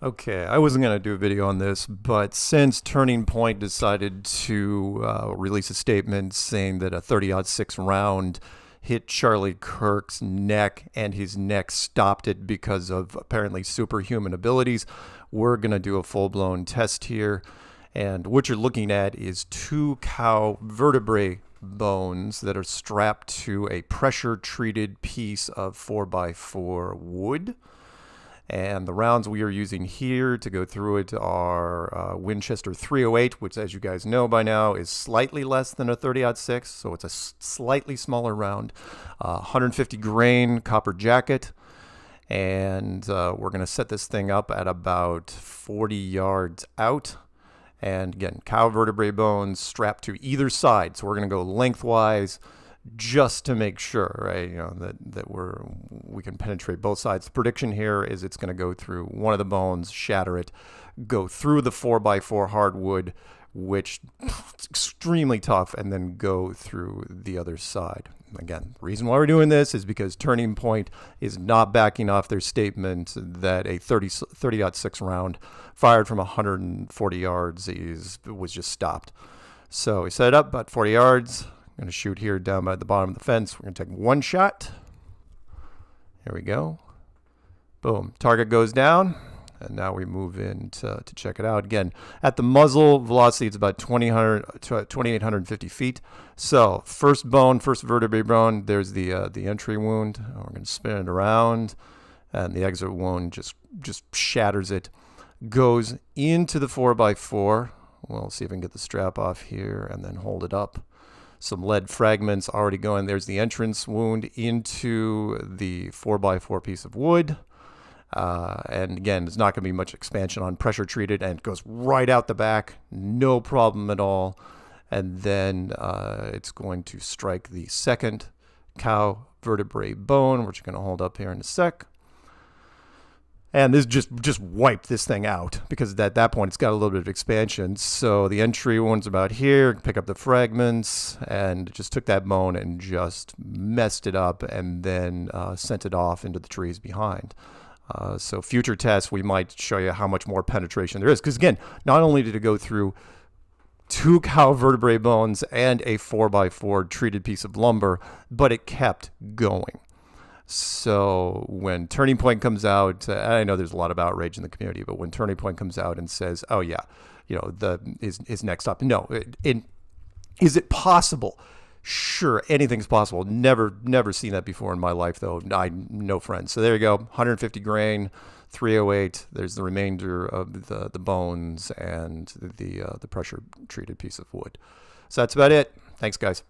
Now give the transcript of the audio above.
Okay, I wasn't going to do a video on this, but since Turning Point decided to release a statement saying that a 30-06 round hit Charlie Kirk's neck and his neck stopped it because of apparently superhuman abilities, we're going to do a full-blown test here. And what you're looking at is two cow vertebrae bones that are strapped to a pressure-treated piece of 4x4 wood. And the rounds we are using here to go through it are Winchester 308, which, as you guys know by now, is slightly less than a 30-06, so it's a slightly smaller round. 150 grain copper jacket, and we're going to set this thing up at about 40 yards out. And again, cow vertebrae bones strapped to either side, so we're going to go lengthwise, just to make sure, right? You know, that we can penetrate both sides. The prediction here is it's going to go through one of the bones, shatter it, go through the 4x4 hardwood, which is extremely tough, and then go through the other side. Again, the reason why we're doing this is because Turning Point is not backing off their statement that a 30-06 round fired from 140 yards was just stopped. So we set it up about 40 yards. I'm going to shoot here down by the bottom of the fence. We're going to take one shot. Here we go. Boom. Target goes down. And now we move in to check it out. Again, at the muzzle, velocity is about 2,850 feet. So first bone, first vertebrae bone, there's the entry wound. We're going to spin it around. And the exit wound just shatters it. Goes into the 4x4. We'll see if we can get the strap off here and then hold it up. Some lead fragments already going. There's the entrance wound into the 4x4 piece of wood. And again, there's not going to be much expansion on pressure treated, and it goes right out the back. No problem at all. And then it's going to strike the second cow vertebrae bone, which we're going to hold up here in a sec. And this just wiped this thing out because at that point it's got a little bit of expansion. So the entry one's about here, pick up the fragments, and just took that bone and just messed it up and then sent it off into the trees behind. So future tests, we might show you how much more penetration there is. Because again, not only did it go through two cow vertebrae bones and a 4x4 treated piece of lumber, but it kept going. So when Turning Point comes out, I know there's a lot of outrage in the community, but when Turning Point comes out and says, "Oh yeah, you know, his next up," no, is it possible? Sure, anything's possible. Never seen that before in my life, though. No friends. So there you go, 150 grain, 308. There's the remainder of the bones and the pressure treated piece of wood. So that's about it. Thanks, guys.